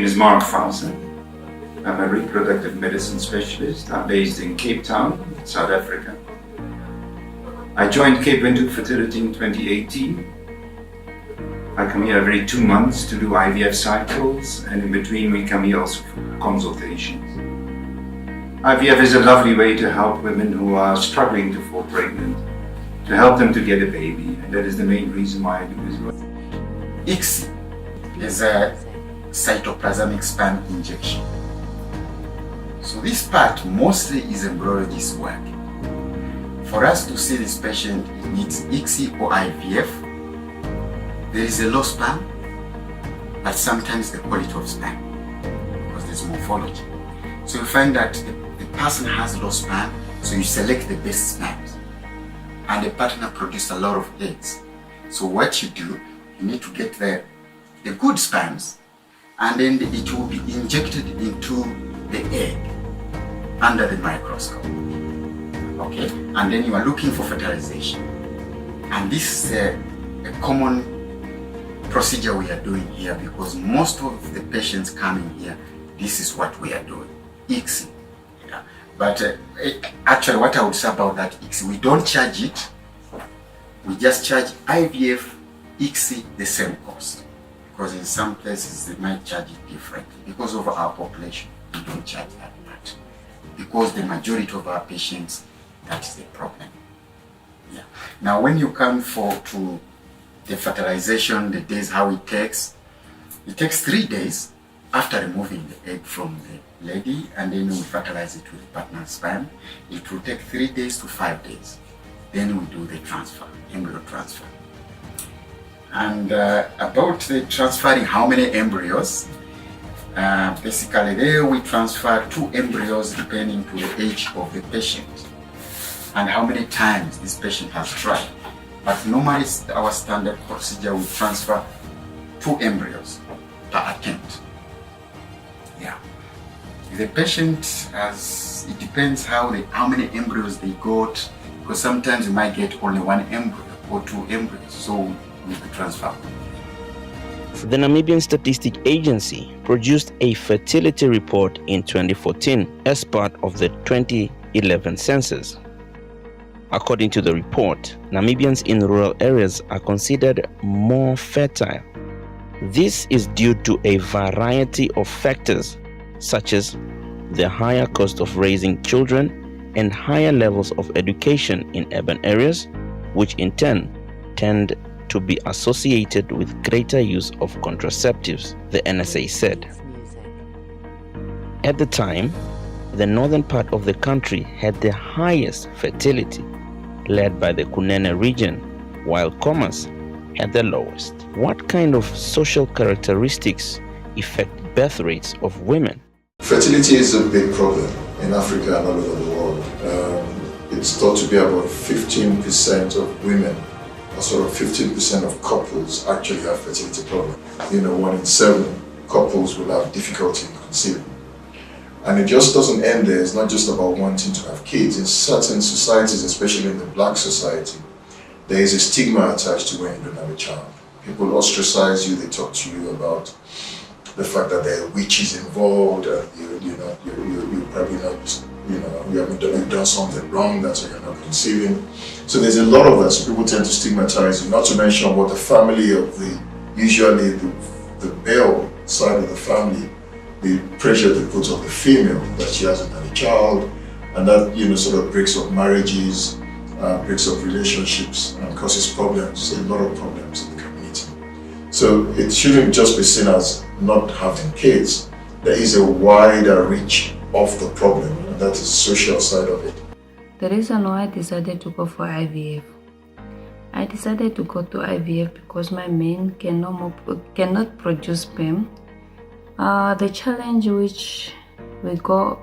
name is Mark Fausen. I'm a reproductive medicine specialist. I'm based in Cape Town, South Africa. I joined Cape Windhoek Fertility in 2018. I come here every 2 months to do IVF cycles, and in between we come here also for consultations. IVF is a lovely way to help women who are struggling to fall pregnant, to help them to get a baby, and that is the main reason why I do this work. ICSI is a cytoplasmic sperm injection. So this part mostly is embryologist's work. For us to see this patient, it needs ICSI or IVF. There is a low sperm, but sometimes the quality of sperm, because there's morphology. So you find that the person has low sperm, so you select the best sperms. And the partner produces a lot of eggs. So what you do, you need to get the good sperms, and then it will be injected into the egg under the microscope. Okay? And then you are looking for fertilization. And this is a common procedure we are doing here, because most of the patients coming here, this is what we are doing, ICSI. Yeah. But actually what I would say about that ICSI, we don't charge it. We just charge IVF, ICSI the same cost. Because in some places they might charge it differently. Because of our population, we don't charge that much. Because the majority of our patients, that is the problem. Yeah. Now when you come to the fertilization, the days, how it takes 3 days after removing the egg from the lady, and then we fertilize it with partner sperm. It will take 3 days to 5 days. Then we do the transfer, embryo transfer. And about the transferring how many embryos, basically there we transfer 2 embryos depending to the age of the patient and how many times this patient has tried. But normally our standard procedure will transfer 2 embryos per attempt. Yeah. The patient has, it depends how many embryos they got, because sometimes you might get only 1 embryo or 2 embryos, so we could transfer. The Namibian Statistic Agency produced a fertility report in 2014 as part of the 2011 census. According to the report, Namibians in rural areas are considered more fertile. This is due to a variety of factors, such as the higher cost of raising children and higher levels of education in urban areas, which in turn tend to be associated with greater use of contraceptives, the NSA said. At the time, the northern part of the country had the highest fertility, led by the Kunene region, while Commerce had the lowest. What kind of social characteristics affect birth rates of women? Fertility is a big problem in Africa and all over the world. It's thought to be about 15% of women, or sort of 15% of couples actually have fertility problems. 1 in 7 couples will have difficulty in conceiving. And it just doesn't end there. It's not just about wanting to have kids. In certain societies, especially in the black society, there is a stigma attached to when you don't have a child. People ostracize you, they talk to you about the fact that there are witches involved, and you're probably not, you've done something wrong, that's why you're not conceiving. So there's a lot of that. So people tend to stigmatize you, not to mention what the family of usually the male side of the family, the pressure they put on the female that she hasn't had a child, and that sort of breaks up marriages, breaks up relationships, and causes problems, a lot of problems in the community. So it shouldn't just be seen as not having kids. There is a wider reach of the problem, and that is the social side of it. The reason why I decided to go for IVF, I decided to go to IVF because my man cannot produce sperm. The challenge which we go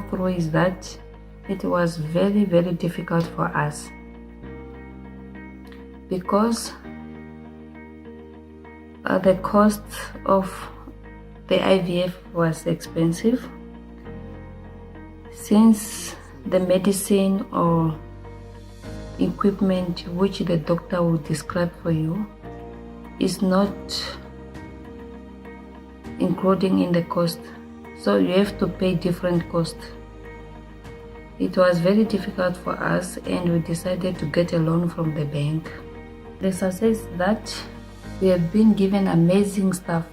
through is that it was very, very difficult for us, because the cost of the IVF was expensive, since the medicine or equipment which the doctor will describe for you is not including in the cost. So you have to pay different cost. It was very difficult for us, and we decided to get a loan from the bank. The success is that we have been given amazing stuff.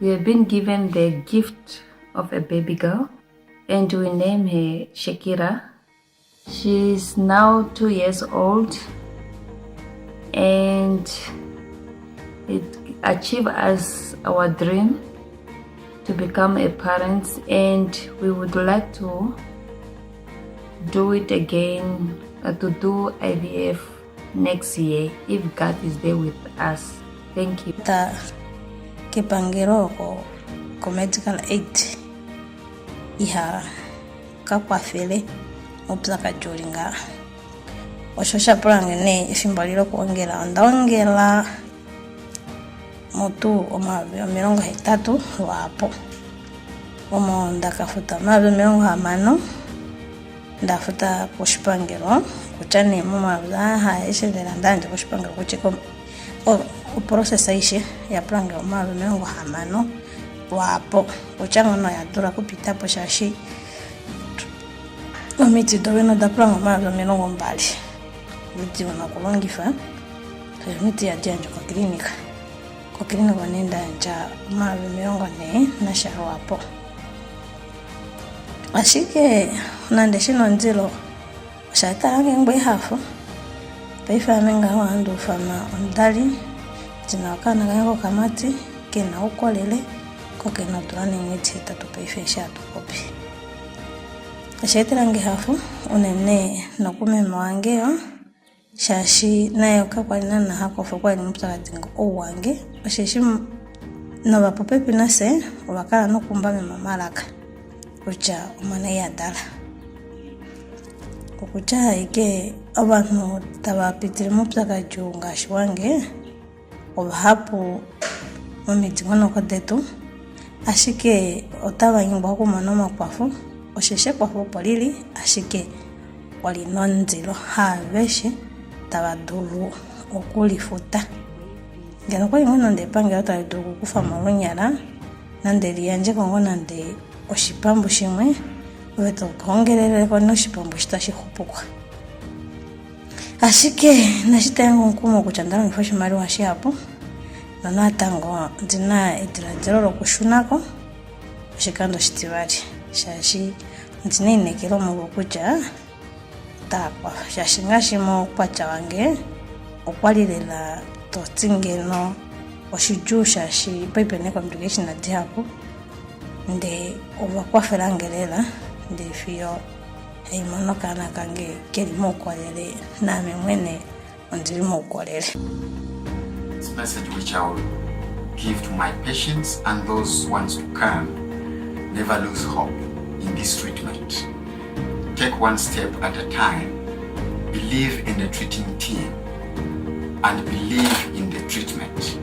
We have been given the gift of a baby girl, and we name her Shakira. She's now 2 years old, and it achieved us our dream to become a parent, and we would like to do it again, to do IVF next year if God is there with us. Thank you. Ta kipangiro ko medical aid iha kakwafele opsaka jolinga oshosha prange ne ifimbaliro kuongela ndaongela motu omabe mirongo hetatu wapo omo ndakafuta mabe mirongo hamano ndafuta kushipangiro kuchane mumabza haishindira ndanje kushipangiro kuchiko o processa ishe ya plange omabe mirongo hamano wapo kuchanga no ya dura kupita po shashi omiti doveno da plange omabe mirongo mbali miti wana kulongifa miti ya janjo kwa klinika wanenda nja omabe mirongo ne na sharo wapo ashike nande shino nzilo shatarange ngwe hafu paifa menga wandu fama ondali jina wakana kango kamati kena ukolele ko kena tulane mwezi tatu paifa shatu kopi ashatarange hafu unene nokume mwangeo shashi nayo kakwana na hako fokwa ni mutakatingo owange ashishi no bapopepi nase wakala no kumbame mamalaka kucha umana ya dala kukucha ike abantu tabapitire mupsaka junga shwange obahapu omiti ngono kodetu ashike otaba nyimbo ko manoma kwafu osheshe kwafu polili ashike wali nonzilo haveshe tabaduru okulifuta ngeno kwa ngono ndepanga otaduru kufa malonyala nandeli yanje kongona nde oshipambu shimwe weto kongerere kwa no shipambu shitashihupukwa ashike nashitengo nkumo kuchandana nifoshi mali washi hapo nana tango ndina edirajero kushunako shikando shitibali shashi ndine inekero mu kuja takwa shashingashimo kwacha wange okwalilela totsingeno oshijusha shi pepene communication na diapo nde obakwaferangelela nde fiyo heimono kana kange kelimo kwalele name mwene ondirimo kwalele. This message which I will give to my patients and those ones to come: never lose hope in this treatment. Take one step at a time. Believe in the treating team and believe in the treatment.